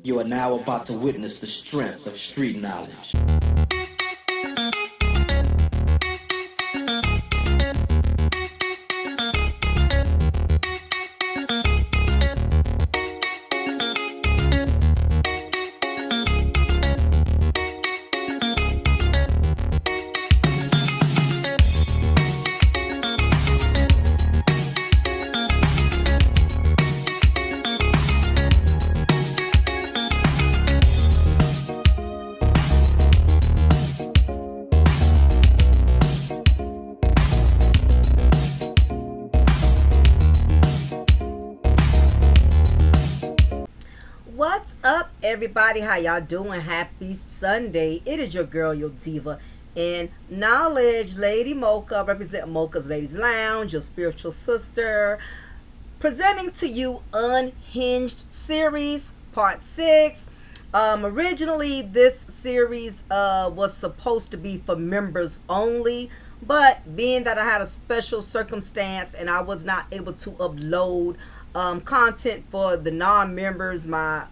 You are now about to witness the strength of street knowledge. What's up, everybody? How y'all doing? Happy Sunday. It is your girl, your diva in knowledge, Lady Mocha, represent Mocha's Ladies Lounge, your spiritual sister, presenting to you Unhinged series, part 6. Originally, this series was supposed to be for members only, but being that I had a special circumstance and I was not able to upload content for the non-members, my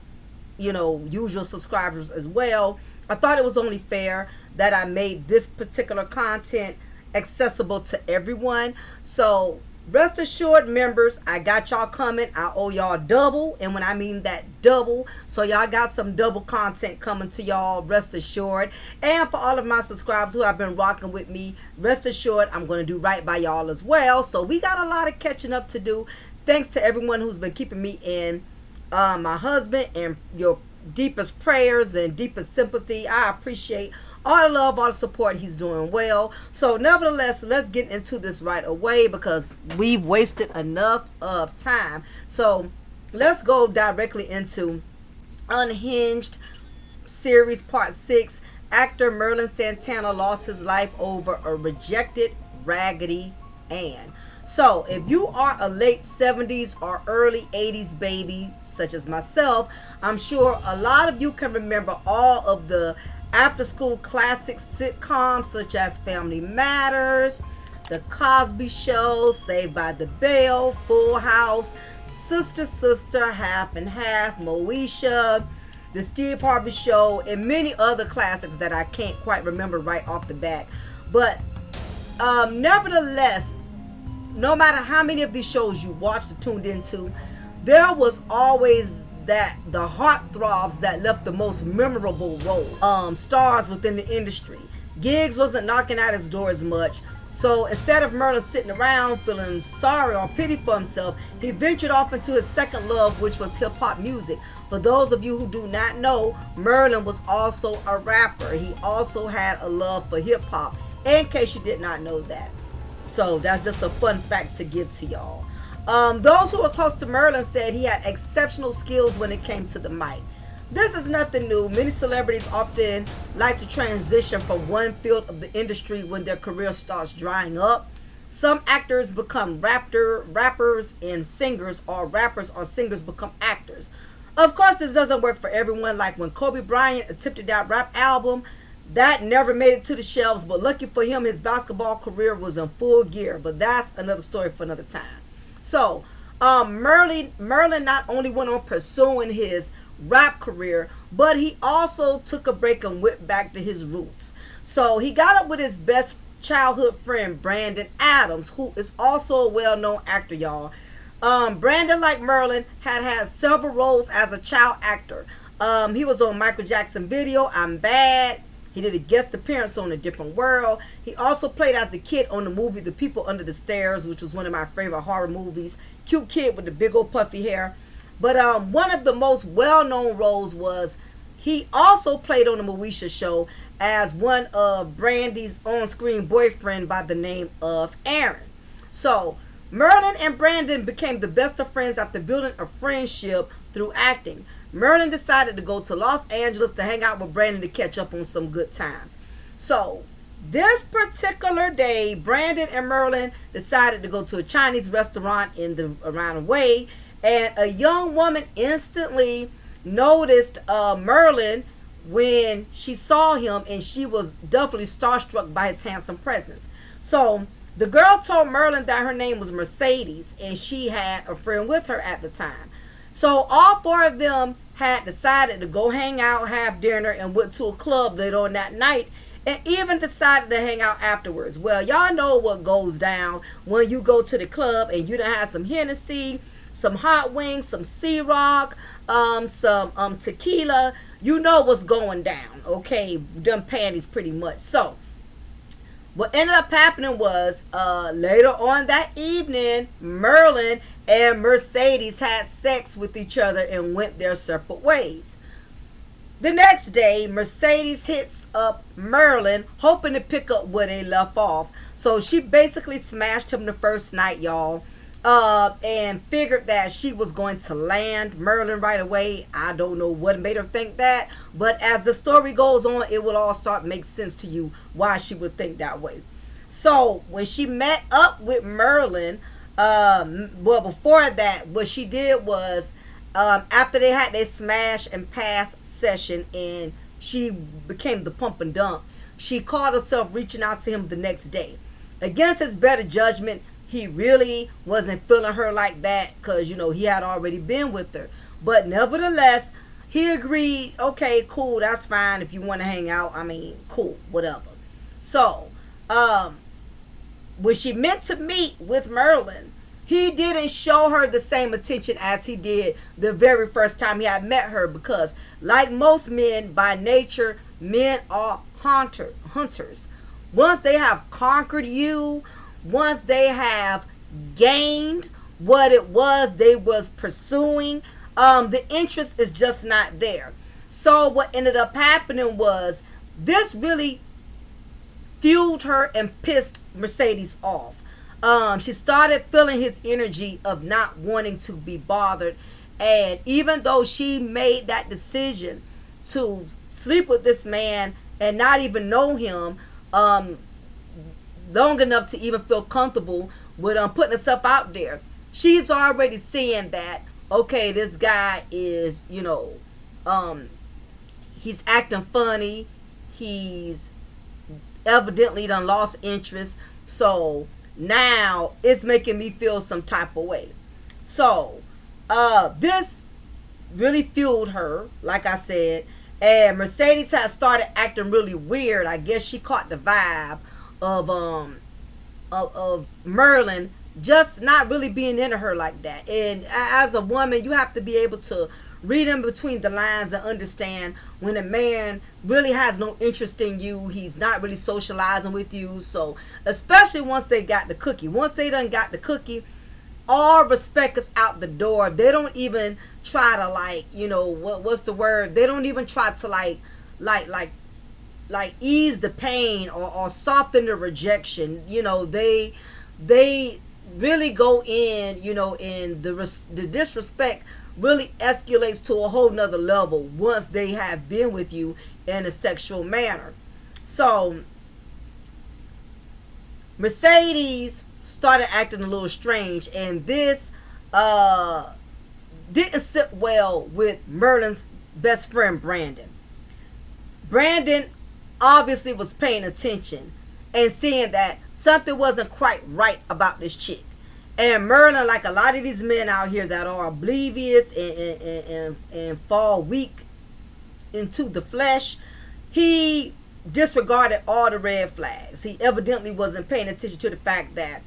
usual subscribers as well, I thought it was only fair that I made this particular content accessible to everyone. So rest assured, members, I got y'all coming. I owe y'all double, and when I mean that, double. So y'all got some double content coming to y'all, rest assured. And for all of my subscribers who have been rocking with me, rest assured I'm going to do right by y'all as well. So we got a lot of catching up to do. Thanks to everyone who's been keeping me in my husband and your deepest prayers and deepest sympathy. I appreciate all the love, all the support. He's doing well. So nevertheless, let's get into this right away because we've wasted enough of time. So let's go directly into Unhinged series part 6. Actor Merlin Santana lost his life over a rejected Raggedy Ann. So if you are a late 70s or early 80s baby, such as myself, I'm sure a lot of you can remember all of the after-school classic sitcoms such as Family Matters, The Cosby Show, Saved by the Bell, Full House, Sister Sister, Half and Half, Moesha, The Steve Harvey Show, and many other classics that I can't quite remember right off the bat. But nevertheless, no matter how many of these shows you watched or tuned into, there was always the heartthrobs that left the most memorable role. Stars within the industry. Gigs wasn't knocking at his door as much. So instead of Merlin sitting around feeling sorry or pity for himself, he ventured off into his second love, which was hip-hop music. For those of you who do not know, Merlin was also a rapper. He also had a love for hip-hop, in case you did not know that. So that's just a fun fact to give to y'all. Those who were close to Merlin said he had exceptional skills when it came to the mic. This is nothing new. Many celebrities often like to transition from one field of the industry when their career starts drying up. Some actors become rappers and singers, or rappers or singers become actors. Of course, this doesn't work for everyone. Like when Kobe Bryant attempted that rap album, that never made it to the shelves, but lucky for him, his basketball career was in full gear. But that's another story for another time. So, Merlin not only went on pursuing his rap career, but he also took a break and went back to his roots. So, he got up with his best childhood friend, Brandon Adams, who is also a well-known actor, y'all. Brandon, like Merlin, had several roles as a child actor. He was on Michael Jackson video, I'm Bad. He did a guest appearance on A Different World. He also played as the kid on the movie The People Under the Stairs, which was one of my favorite horror movies. Cute kid with the big old puffy hair. But one of the most well-known roles was he also played on the Moesha show as one of Brandy's on-screen boyfriend by the name of Aaron. So Merlin and Brandon became the best of friends after building a friendship through acting. Merlin decided to go to Los Angeles to hang out with Brandon to catch up on some good times. So this particular day, Brandon and Merlin decided to go to a Chinese restaurant around the way, and a young woman instantly noticed Merlin when she saw him, and she was definitely starstruck by his handsome presence. So the girl told Merlin that her name was Mercedes, and she had a friend with her at the time. So all four of them had decided to go hang out, have dinner, and went to a club later on that night, and even decided to hang out afterwards. Well, y'all know what goes down when you go to the club and you done have some Hennessy, some hot wings, some Ciroc, some tequila. You know what's going down, okay? Them panties pretty much. So what ended up happening was later on that evening, Merlin and Mercedes had sex with each other and went their separate ways. The next day, Mercedes hits up Merlin, hoping to pick up where they left off. So she basically smashed him the first night, y'all, and figured that she was going to land Merlin right away. I don't know what made her think that, but as the story goes on, it will all start to make sense to you why she would think that way. So when she met up with Merlin, well, before that, what she did was, after they had their smash and pass session and she became the pump and dump, she caught herself reaching out to him the next day. Against his better judgment, he really wasn't feeling her like that because, you know, he had already been with her. But nevertheless, he agreed, okay, cool, that's fine. If you want to hang out, I mean, cool, whatever. So, when she meant to meet with Merlin, he didn't show her the same attention as he did the very first time he had met her, because like most men, by nature, men are hunters. Once they have conquered you, once they have gained what it was they was pursuing, the interest is just not there. So what ended up happening was this really fueled her and pissed Mercedes off. She started feeling his energy of not wanting to be bothered. And even though she made that decision to sleep with this man and not even know him long enough to even feel comfortable with putting herself out there, she's already seeing that, okay, this guy is, you know, he's acting funny. He's evidently done lost interest. So now it's making me feel some type of way. So this really fueled her, like I said, and Mercedes had started acting really weird. I guess she caught the vibe of Merlin just not really being into her like that. And as a woman, you have to be able to read in between the lines and understand when a man really has no interest in you. He's not really socializing with you. So especially once they got the cookie, once they done got the cookie, all respect is out the door. They don't even try to, like, you know, what's the word? They don't even try to like ease the pain or soften the rejection. You know, they really go in, you know, and the disrespect really escalates to a whole nother level once they have been with you in a sexual manner. So Mercedes started acting a little strange, and this didn't sit well with Merlin's best friend Brandon. Brandon obviously was paying attention and seeing that something wasn't quite right about this chick. And Merlin, like a lot of these men out here that are oblivious and fall weak into the flesh, he disregarded all the red flags. He evidently wasn't paying attention to the fact that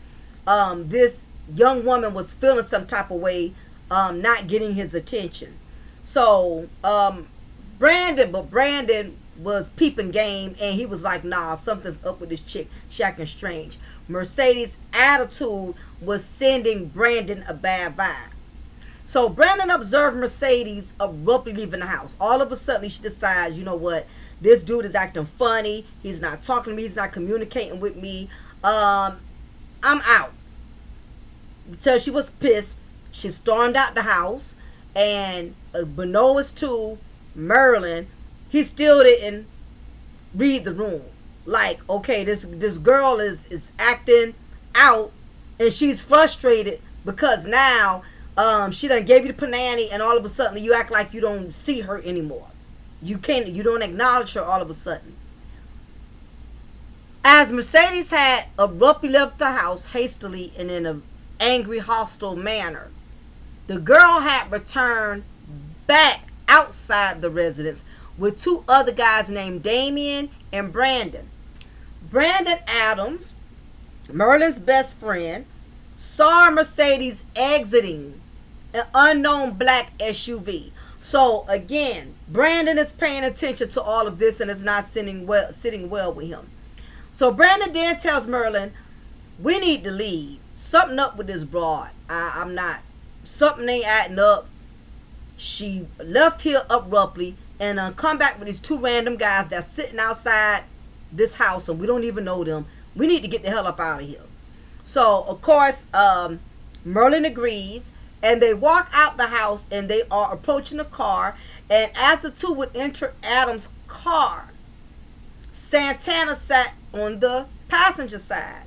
this young woman was feeling some type of way, not getting his attention. So Brandon was peeping game, and he was like, nah, something's up with this chick. She acting strange. Mercedes' attitude was sending Brandon a bad vibe. So Brandon observed Mercedes abruptly leaving the house. All of a sudden, she decides, you know what? This dude is acting funny. He's not talking to me. He's not communicating with me. I'm out. So she was pissed. She stormed out the house. And beknownst to Merlin, he still didn't read the room. Like, okay, this girl is acting out, and she's frustrated because now she done gave you the panani, and all of a sudden you act like you don't see her anymore. You don't acknowledge her all of a sudden. As Mercedes had abruptly left the house hastily and in an angry, hostile manner, the girl had returned back outside the residence with two other guys named Damien and Brandon. Brandon Adams, Merlin's best friend, saw Mercedes exiting an unknown black SUV. So again, Brandon is paying attention to all of this and is not sitting well with him. So Brandon then tells Merlin, we need to leave. Something up with this broad. Something ain't adding up. She left here abruptly and come back with these two random guys that's sitting outside this house and we don't even know them. We need to get the hell up out of here. So of course, Merlin agrees, and they walk out the house and they are approaching the car. And as the two would enter Adam's car, Sanata sat on the passenger side.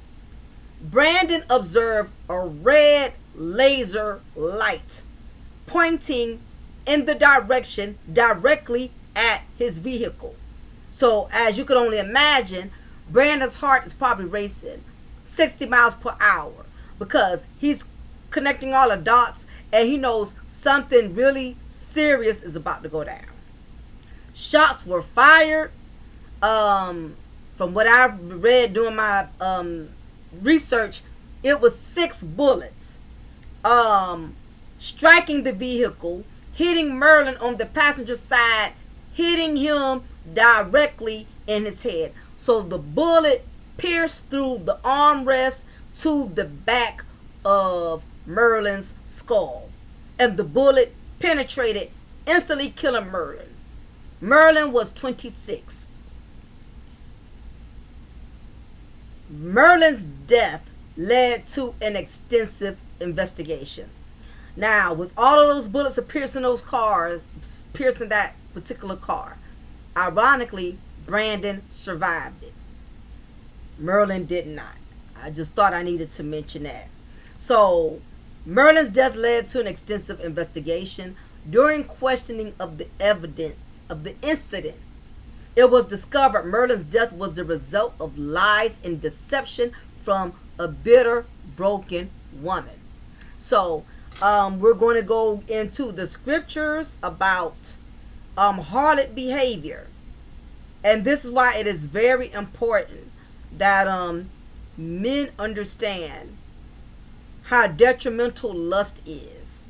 Brandon observed a red laser light pointing in the direction directly at his vehicle. So as you could only imagine, Brandon's heart is probably racing 60 miles per hour because he's connecting all the dots and he knows something really serious is about to go down. Shots were fired. From what I read during my research, it was 6 bullets striking the vehicle, hitting Merlin on the passenger side, hitting him directly in his head. So the bullet pierced through the armrest to the back of Merlin's skull, and the bullet penetrated, instantly killing Merlin. Merlin was 26. Merlin's death led to an extensive investigation. Now, with all of those bullets piercing that particular car, ironically, Brandon survived it. Merlin did not. I just thought I needed to mention that. So, Merlin's death led to an extensive investigation. During questioning of the evidence of the incident, it was discovered Merlin's death was the result of lies and deception from a bitter, broken woman. So, we're going to go into the scriptures about harlot behavior. And this is why it is very important that men understand how detrimental lust is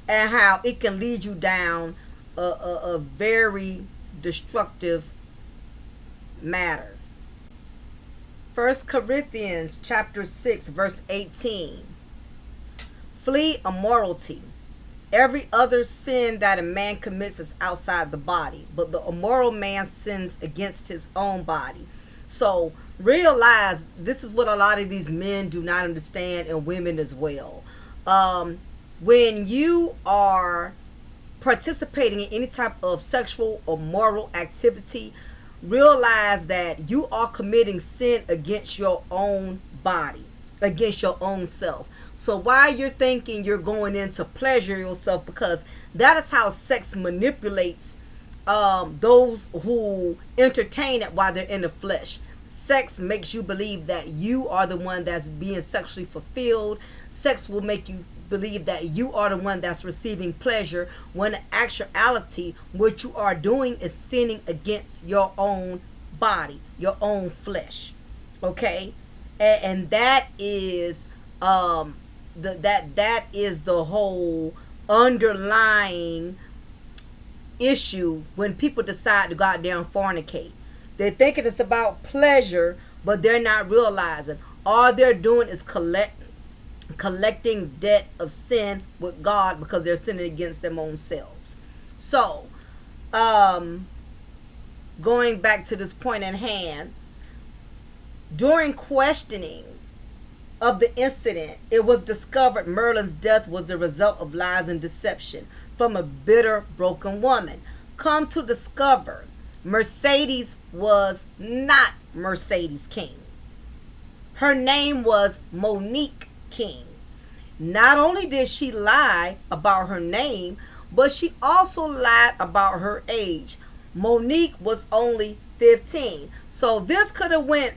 and how it can lead you down a very destructive matter. First Corinthians chapter 6 verse 18. Flee immorality. Every other sin that a man commits is outside the body, but the immoral man sins against his own body. So realize this is what a lot of these men do not understand, and women as well. When you are participating in any type of sexual or moral activity, realize that you are committing sin against your own body, against your own self. So while you're thinking you're going in to pleasure yourself, because that is how sex manipulates those who entertain it while they're in the flesh. Sex makes you believe that you are the one that's being sexually fulfilled. Sex will make you believe that you are the one that's receiving pleasure, when in actuality what you are doing is sinning against your own body, your own flesh. Okay? And that is that is the whole underlying issue when people decide to go out there and fornicate. They're thinking it's about pleasure, but they're not realizing all they're doing is collecting debt of sin with God, because they're sinning against their own selves. So, going back to this point in hand, during questioning of the incident, it was discovered Merlin's death was the result of lies and deception from a bitter, broken woman. Come to discover, Mercedes was not Mercedes King. Her name was Monique King. Not only did she lie about her name, but she also lied about her age. Monique was only 15. So this could have went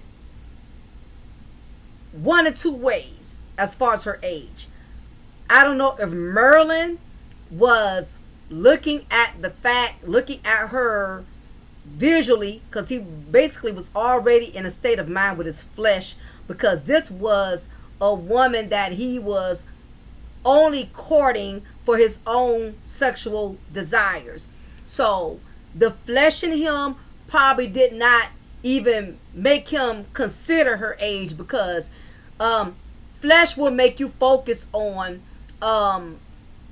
one of two ways as far as her age. I don't know if Merlin was looking at her visually, because he basically was already in a state of mind with his flesh, because this was a woman that he was only courting for his own sexual desires. So the flesh in him probably did not even make him consider her age, because flesh will make you focus on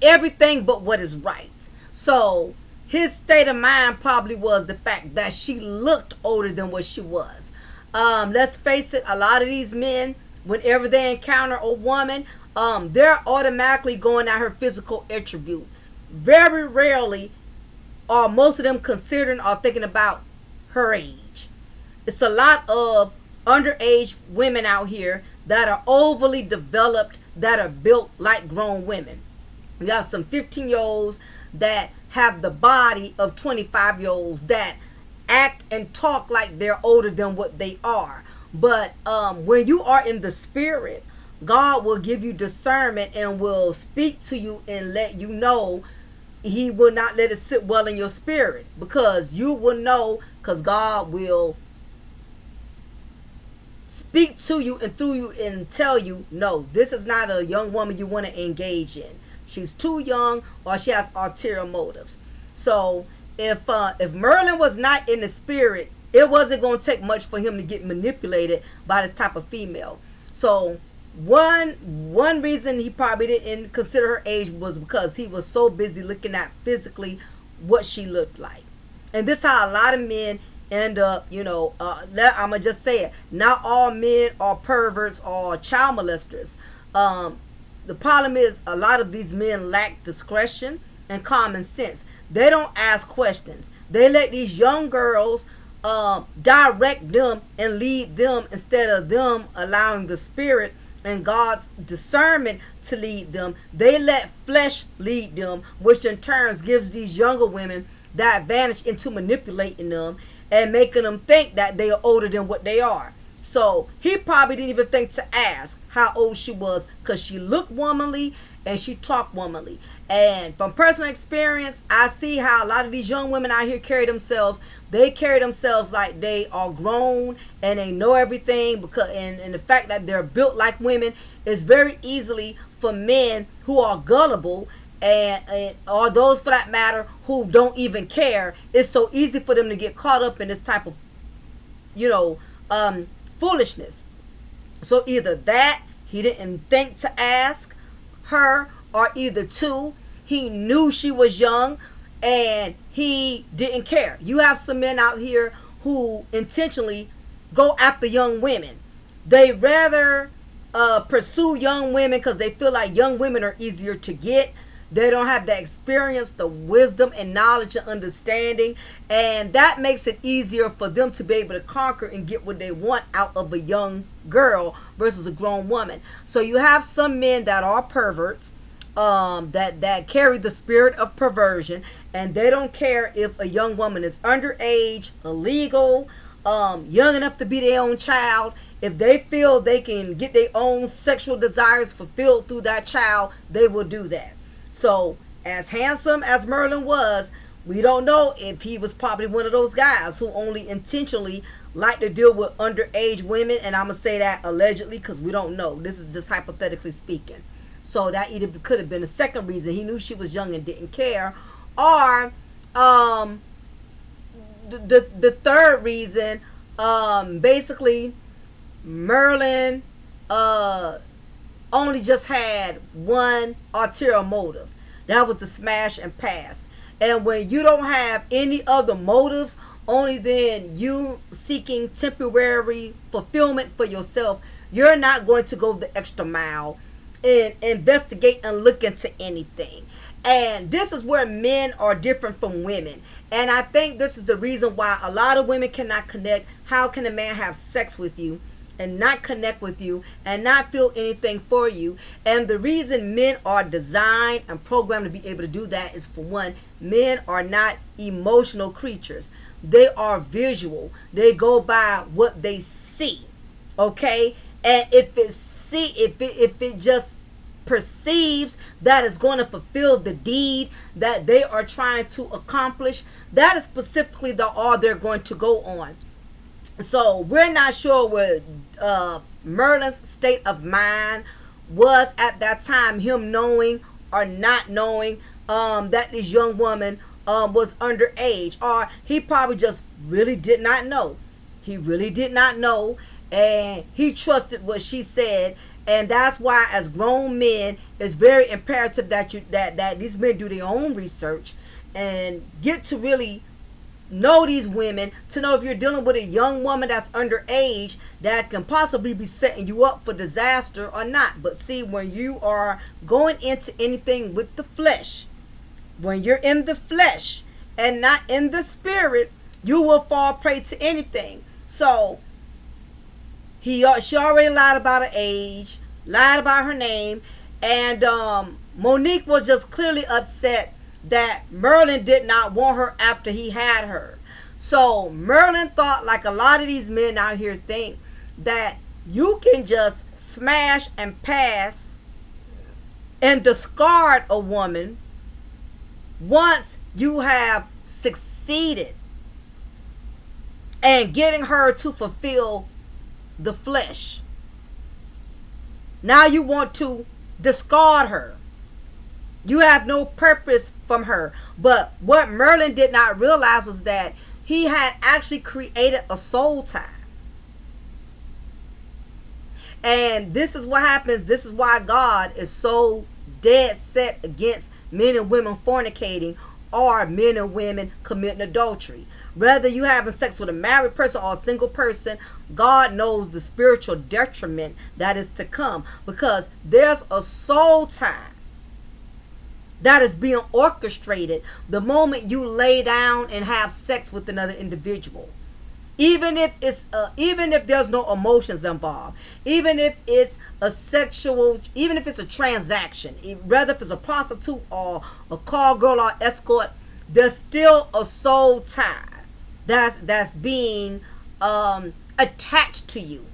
everything but what is right. So his state of mind probably was the fact that she looked older than what she was. Let's face it, a lot of these men, whenever they encounter a woman, they're automatically going at her physical attribute. Very rarely are most of them considering or thinking about her age. It's a lot of underage women out here that are overly developed, that are built like grown women. We got some 15-year-olds that have the body of 25-year-olds that act and talk like they're older than what they are. But when you are in the spirit, God will give you discernment and will speak to you and let you know. He will not let it sit well in your spirit, because you will know, because God will speak to you and through you and tell you, no, this is not a young woman you want to engage in. She's too young, or she has ulterior motives. So if Merlin was not in the spirit, it wasn't going to take much for him to get manipulated by this type of female. So one reason he probably didn't consider her age was because he was so busy looking at physically what she looked like. And this is how a lot of men end up, I'm going to just say it. Not all men are perverts or child molesters. The problem is a lot of these men lack discretion and common sense. They don't ask questions. They let these young girls direct them and lead them, instead of them allowing the spirit and God's discernment to lead them. They let flesh lead them, which in turn gives these younger women that advantage into manipulating them and making them think that they are older than what they are. So he probably didn't even think to ask how old she was, because she looked womanly and she talked womanly. And from personal experience, I see how a lot of these young women out here carry themselves. They carry themselves like they are grown and they know everything, because and the fact that they're built like women is very easily for men who are gullible and or those, for that matter, who don't even care. It's so easy for them to get caught up in this type of foolishness. So either that, he didn't think to ask her, or either two, he knew she was young and he didn't care. You have some men out here who intentionally go after young women. They rather pursue young women because they feel like young women are easier to get. They don't have the experience, the wisdom and knowledge and understanding, and that makes it easier for them to be able to conquer and get what they want out of a young girl versus a grown woman. So you have some men that are perverts, that carry the spirit of perversion, and they don't care if a young woman is underage, illegal, young enough to be their own child. If they feel they can get their own sexual desires fulfilled through that child, they will do that. So as handsome as Merlin was, we don't know if he was probably one of those guys who only intentionally like to deal with underage women. And I'm going to say that allegedly, because we don't know. This is just hypothetically speaking. So that either could have been the second reason. He knew she was young and didn't care. Or the third reason, basically, Merlin only just had one ulterior motive. That was to smash and pass. And when you don't have any other motives, only then you seeking temporary fulfillment for yourself, you're not going to go the extra mile and investigate and look into anything. And this is where men are different from women. And I think this is the reason why a lot of women cannot connect. How can a man have sex with you and not connect with you and not feel anything for you? And the reason men are designed and programmed to be able to do that is, for one, men are not emotional creatures. They are visual. They go by what they see. Okay? And if it just perceives that is going to fulfill the deed that they are trying to accomplish, that is specifically all they're going to go on. So we're not sure what Merlin's state of mind was at that time, him knowing or not knowing that this young woman was underage, or he probably just really did not know. He really did not know, and he trusted what she said. And that's why, as grown men, it's very imperative that that these men do their own research and get to really know these women, to know if you're dealing with a young woman that's underage that can possibly be setting you up for disaster or not. But see, when you are going into anything with the flesh, when you're in the flesh and not in the spirit, you will fall prey to anything. So she already lied about her age, lied about her name, and Monique was just clearly upset that Merlin did not want her after he had her. So Merlin thought, like a lot of these men out here think, that you can just smash and pass and discard a woman once you have succeeded and getting her to fulfill the flesh. Now you want to discard her. You have no purpose from her. But what Merlin did not realize was that he had actually created a soul tie. And this is what happens. This is why God is so dead set against men and women fornicating or men and women committing adultery. Whether you having sex with a married person or a single person, God knows the spiritual detriment that is to come, because there's a soul tie that is being orchestrated the moment you lay down and have sex with another individual. Even if there's no emotions involved, even if it's a sexual, even if it's a transaction, whether if it's a prostitute or a call girl or escort, there's still a soul tie that's being attached to you.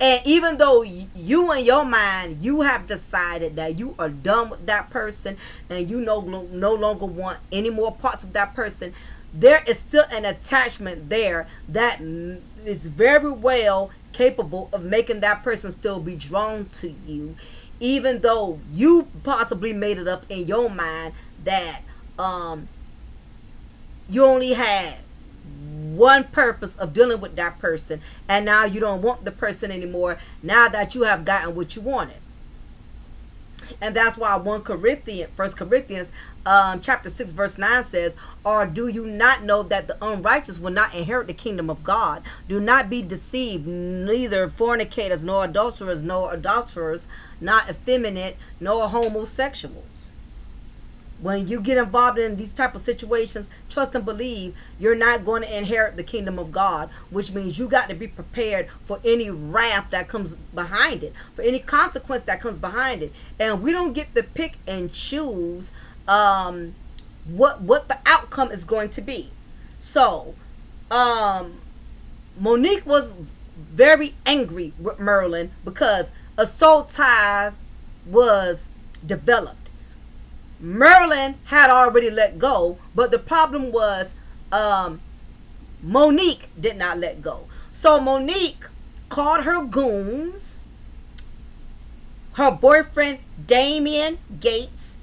And even though you in your mind, you have decided that you are done with that person and you no longer want any more parts of that person, there is still an attachment there that is very well capable of making that person still be drawn to you, even though you possibly made it up in your mind that you only had one purpose of dealing with that person, and now you don't want the person anymore now that you have gotten what you wanted. And that's why First Corinthians chapter 6 verse 9 says, or do you not know that the unrighteous will not inherit the kingdom of God? Do not be deceived, neither fornicators, nor adulterers, not effeminate, nor homosexuals. When you get involved in these type of situations, trust and believe you're not going to inherit the kingdom of God, which means you got to be prepared for any wrath that comes behind it, for any consequence that comes behind it. And we don't get to pick and choose what the outcome is going to be. So Monique was very angry with Merlin because a soul tie was developed. Merlin had already let go, but the problem was Monique did not let go. So Monique called her goons, her boyfriend Damien Gates,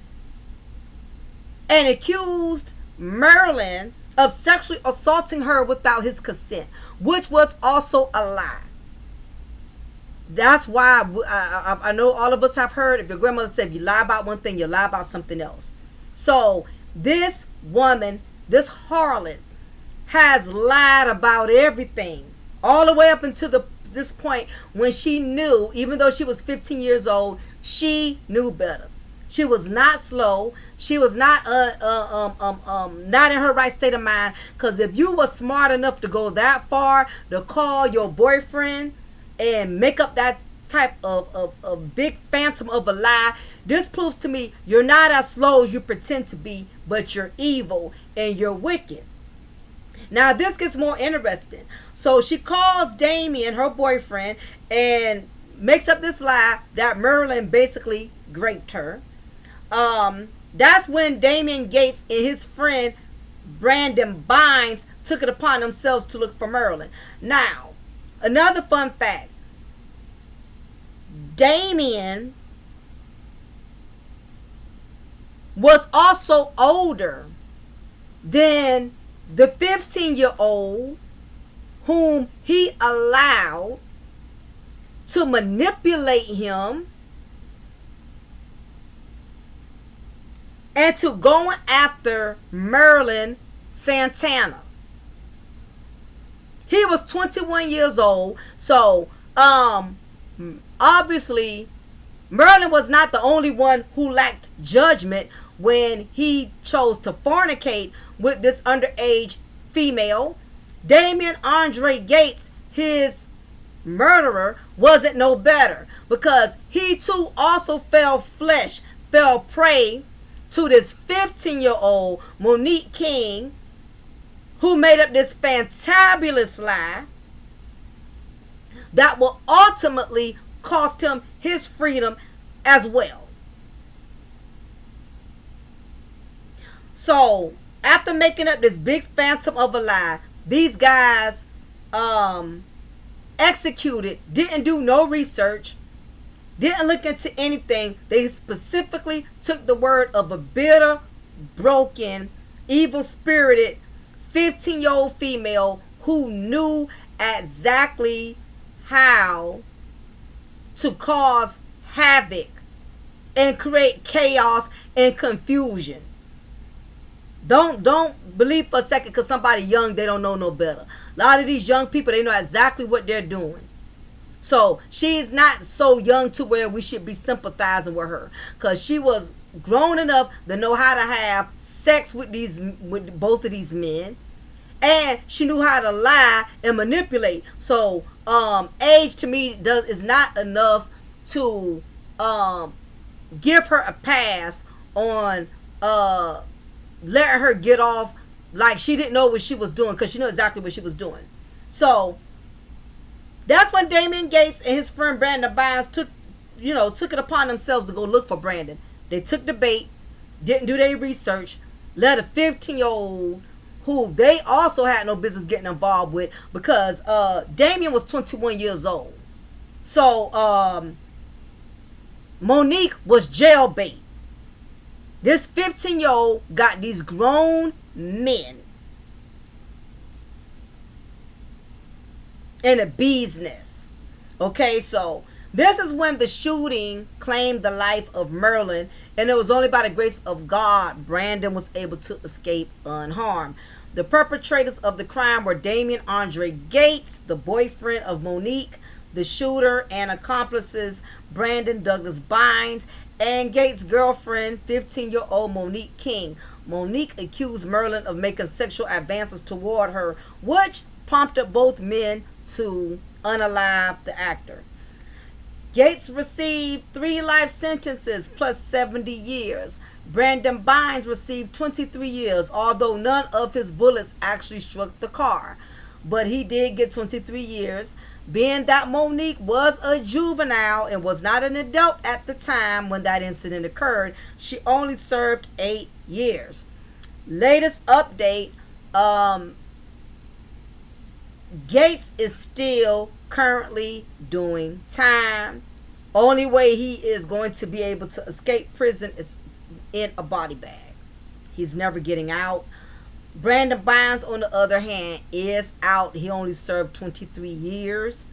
and accused Merlin of sexually assaulting her without his consent, which was also a lie. That's why I know all of us have heard, if your grandmother said, if you lie about one thing, you lie about something else. So this woman, this harlot, has lied about everything all the way up until this point when she knew, even though she was 15 years old, she knew better. She was not slow. She was not not in her right state of mind. Because if you were smart enough to go that far to call your boyfriend and make up that type of big phantom of a lie, this proves to me you're not as slow as you pretend to be, but you're evil and you're wicked. Now this gets more interesting. So she calls Damien, her boyfriend, and makes up this lie that Merlin basically raped her. That's when Damien Gates and his friend Brandon Bynes took it upon themselves to look for Merlin. Now, another fun fact. Damien was also older than the 15-year-old whom he allowed to manipulate him and to going after Merlin Sanata. He was 21 years old. So, obviously, Merlin was not the only one who lacked judgment when he chose to fornicate with this underage female. Damien Andre Gates, his murderer, wasn't no better, because he too also fell prey to this 15-year-old Monique King, who made up this fantabulous lie that will ultimately cost him his freedom as well. So, after making up this big phantom of a lie, these guys executed, didn't do no research, didn't look into anything. They specifically took the word of a bitter, broken, evil-spirited 15-year-old female who knew exactly how to cause havoc and create chaos and confusion. Don't believe for a second because somebody young, they don't know no better. A lot of these young people, they know exactly what they're doing. So she's not so young to where we should be sympathizing with her, because she was grown enough to know how to have sex with both of these men, and she knew how to lie and manipulate. So age to me is not enough to give her a pass on letting her get off like she didn't know what she was doing, because she knew exactly what she was doing. So that's when Damien Gates and his friend Brandon Bynes took it upon themselves to go look for Brandon. They took the bait, didn't do their research, let a 15-year-old who they also had no business getting involved with, because Damien was 21 years old. So Monique was jailbait. This 15-year-old got these grown men in a bee's nest. Okay, so this is when the shooting claimed the life of Merlin, and it was only by the grace of God Brandon was able to escape unharmed. The perpetrators of the crime were Damien Andre Gates, the boyfriend of Monique, the shooter, and accomplices Brandon Douglas Bynes, and Gates' girlfriend, 15-year-old Monique King. Monique accused Merlin of making sexual advances toward her, which prompted both men to unalive the actor. Gates received 3 life sentences plus 70 years. Brandon Bynes received 23 years, although none of his bullets actually struck the car. But he did get 23 years. Being that Monique was a juvenile and was not an adult at the time when that incident occurred, she only served 8 years. Latest update, Gates is still currently doing time. Only way he is going to be able to escape prison is in a body bag. He's never getting out. Brandon Bynes, on the other hand, is out. He only served 23 years.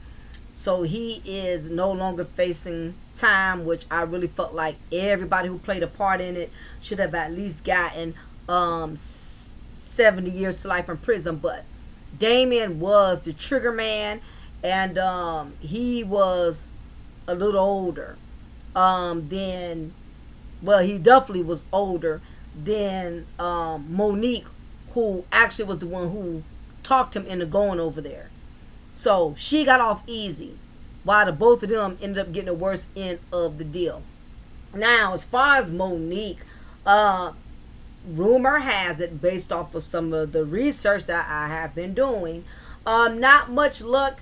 So he is no longer facing time, which I really felt like everybody who played a part in it should have at least gotten 70 years to life in prison. But Damien was the trigger man, and he was a little older than, well, he definitely was older than Monique, who actually was the one who talked him into going over there. So she got off easy, while the both of them ended up getting the worst end of the deal. Now, as far as Monique, rumor has it, based off of some of the research that I have been doing, not much luck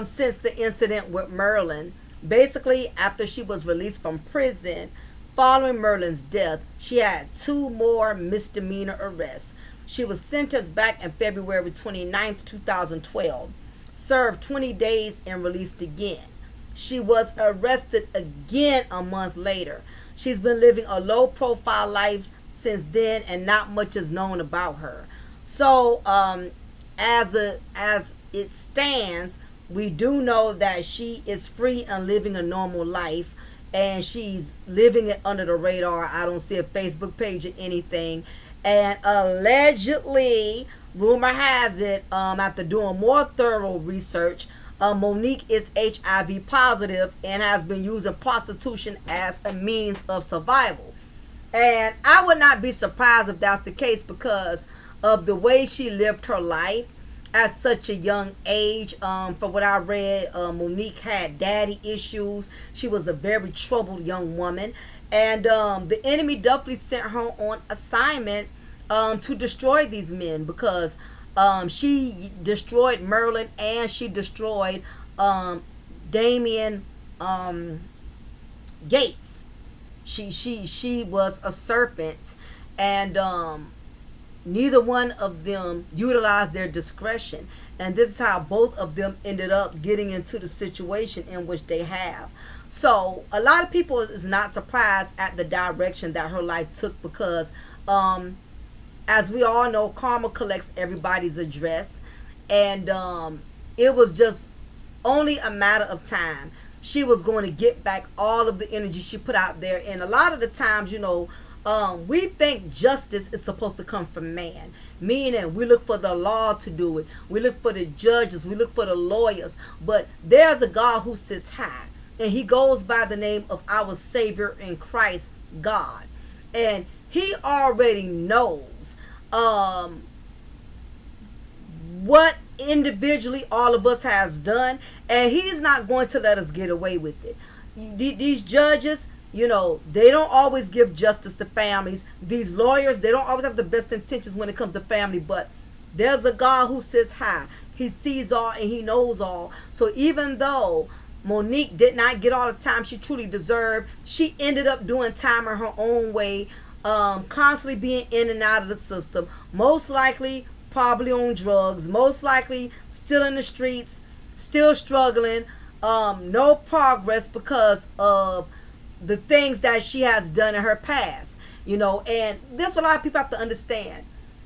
since the incident with Merlin. Basically, after she was released from prison following Merlin's death, she had 2 more misdemeanor arrests. She was sentenced back in February 29th, 2012, served 20 days, and released again. She was arrested again a month later. She's been living a low profile life since then, and not much is known about her. So, as it stands, we do know that she is free and living a normal life, and she's living it under the radar. I don't see a Facebook page or anything. And allegedly, rumor has it, after doing more thorough research, Monique is HIV positive and has been using prostitution as a means of survival. And I would not be surprised if that's the case, because of the way she lived her life at such a young age. From what I read, Monique had daddy issues. She was a very troubled young woman. And the enemy definitely sent her on assignment to destroy these men, because she destroyed Merlin and she destroyed Damien Gates. She was a serpent, and neither one of them utilized their discretion, and this is how both of them ended up getting into the situation in which they have. So a lot of people is not surprised at the direction that her life took, because as we all know, karma collects everybody's address, and it was just only a matter of time. She was going to get back all of the energy she put out there. And a lot of the times, we think justice is supposed to come from man, meaning we look for the law to do it, we look for the judges, we look for the lawyers. But there's a God who sits high, and he goes by the name of our Savior in Christ, God. And he already knows what individually all of us has done, and he's not going to let us get away with it. These judges, they don't always give justice to families. These lawyers, they don't always have the best intentions when it comes to family, but there's a God who sits high. He sees all and he knows all. So even though Monique did not get all the time she truly deserved, she ended up doing time in her own way, constantly being in and out of the system, most likely probably on drugs, most likely still in the streets, still struggling, no progress because of the things that she has done in her past. And this what a lot of people have to understand.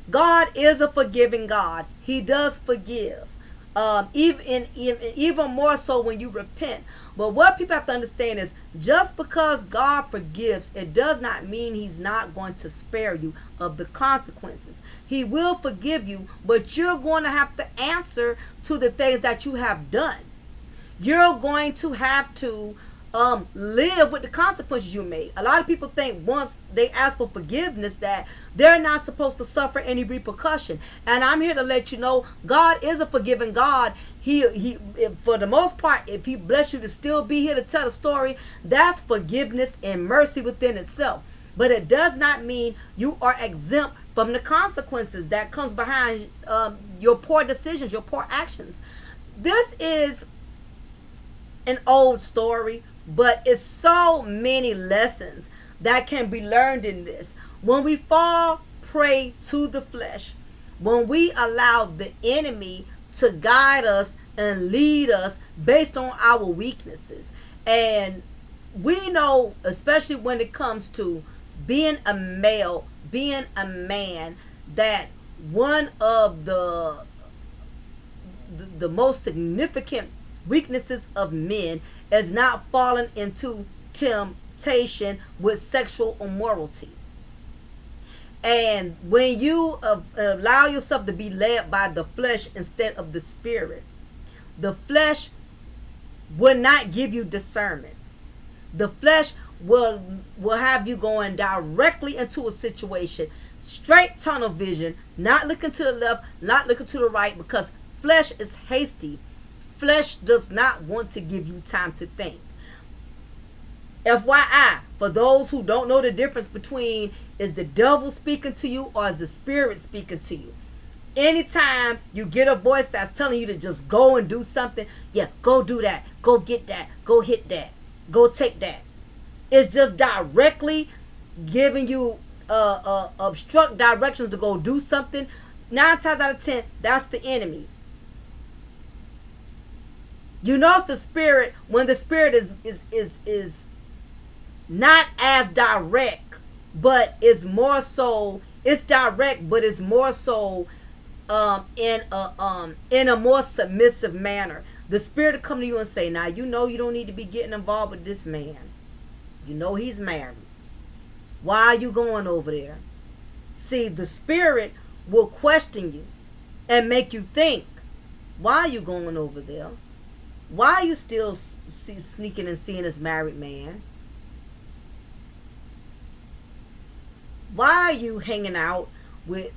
God is a forgiving God. He does forgive, even more so when you repent. But what people have to understand is, just because God forgives, it does not mean he's not going to spare you of the consequences. He will forgive you, but you're going to have to answer to the things that you have done. You're going to have to live with the consequences you made. A lot of people think once they ask for forgiveness that they're not supposed to suffer any repercussion. And I'm here to let you know, God is a forgiving God. He for the most part, if he bless you to still be here to tell the story, that's forgiveness and mercy within itself. But it does not mean you are exempt from the consequences that comes behind your poor decisions, your poor actions. This is an old story, but it's so many lessons that can be learned in this. When we fall prey to the flesh, when we allow the enemy to guide us and lead us based on our weaknesses. And we know, especially when it comes to being a male, being a man, that one of the most significant weaknesses of men is not falling into temptation with sexual immorality. And when you allow yourself to be led by the flesh instead of the spirit, the flesh will not give you discernment. The flesh will have you going directly into a situation, straight tunnel vision, not looking to the left, not looking to the right, because flesh is hasty. Flesh does not want to give you time to think. FYI, for those who don't know the difference between is the devil speaking to you or is the spirit speaking to you, Anytime you get a voice that's telling you to just go and do something, yeah, go do that, go get that, go hit that, go take that. It's just directly giving you obstruct directions to go do something. 9 times out of 10, that's the enemy. You know it's the spirit when the spirit is not as direct, but it's more so. It's direct, but it's more so in a more submissive manner. The spirit will come to you and say, "Now you know you don't need to be getting involved with this man. You know he's married. Why are you going over there?" See, the spirit will question you and make you think, "Why are you going over there? Why are you still sneaking and seeing this married man? Why are you hanging out with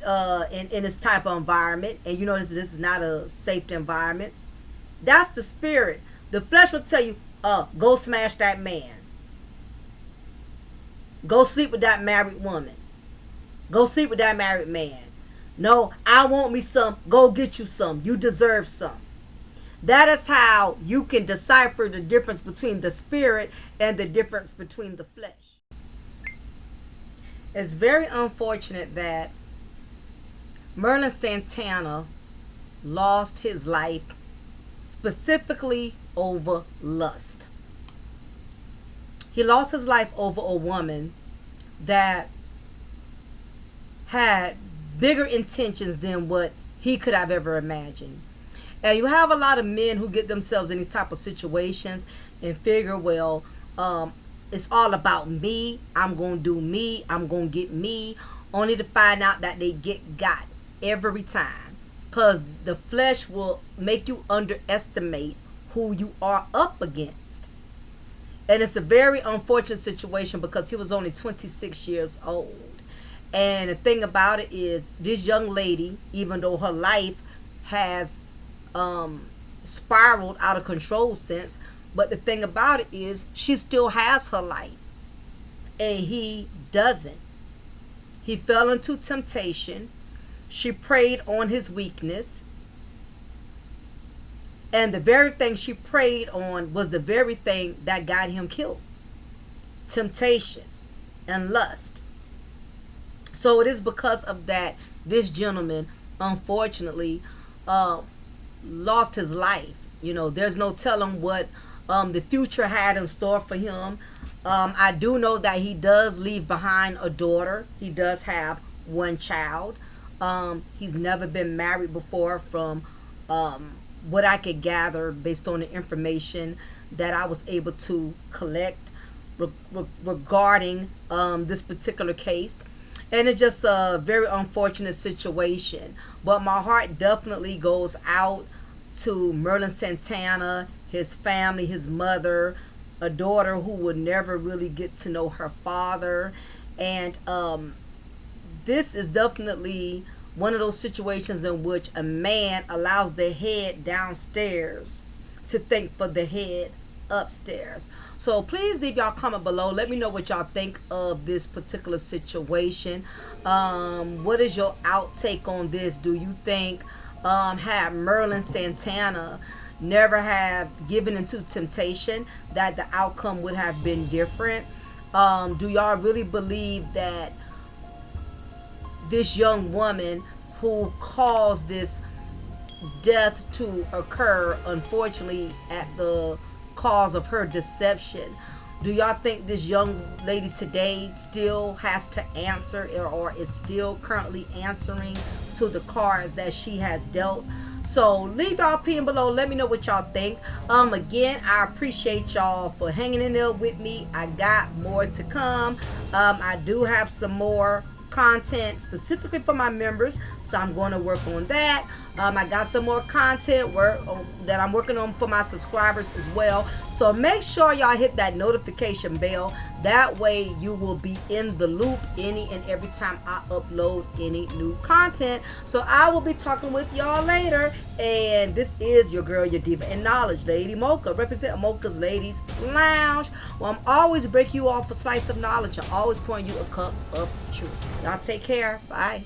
in this type of environment?" And you know this is not a safe environment. That's the spirit. The flesh will tell you, go smash that man. Go sleep with that married woman. Go sleep with that married man. No, I want me some. Go get you some. You deserve some. That is how you can decipher the difference between the spirit and the difference between the flesh. It's very unfortunate that Merlin Sanata lost his life specifically over lust. He lost his life over a woman that had bigger intentions than what he could have ever imagined. And you have a lot of men who get themselves in these type of situations and figure, well, it's all about me. I'm going to do me. I'm going to get me. Only to find out that they got every time. Because the flesh will make you underestimate who you are up against. And it's a very unfortunate situation because he was only 26 years old. And the thing about it is, this young lady, even though her life has spiraled out of control since, but the thing about it is she still has her life and he doesn't. He fell into temptation. She preyed on his weakness, and the very thing she preyed on was the very thing that got him killed: temptation and lust. So it is because of that this gentleman unfortunately lost his life. You know, there's no telling what the future had in store for him. I do know that he does leave behind a daughter. He does have one child. He's never been married before, from what I could gather based on the information that I was able to collect regarding this particular case. And it's just a very unfortunate situation. But my heart definitely goes out to Merlin Sanata, his family, his mother, a daughter who would never really get to know her father. And this is definitely one of those situations in which a man allows the head downstairs to think for the head upstairs. So please leave y'all comment below. Let me know what y'all think of this particular situation. What is your outtake on this? Do you think had Merlin Sanata never have given into temptation, that the outcome would have been different? Do y'all really believe that this young woman who caused this death to occur, unfortunately, at the cause of her deception, do y'all think this young lady today still has to answer, or is still currently answering to the cards that she has dealt? So leave y'all opinion below. Let me know what y'all think. Again, I appreciate y'all for hanging in there with me. I got more to come. I do have some more content specifically for my members, so I'm going to work on that. I got some more content that I'm working on for my subscribers as well, so make sure y'all hit that notification bell. That way you will be in the loop any and every time I upload any new content. So I will be talking with y'all later, and this is your girl, your diva in knowledge, Lady Mocha, represent Mocha's Ladies Lounge, where I'm always breaking you off a slice of knowledge and always pouring you a cup of truth. Y'all take care. Bye.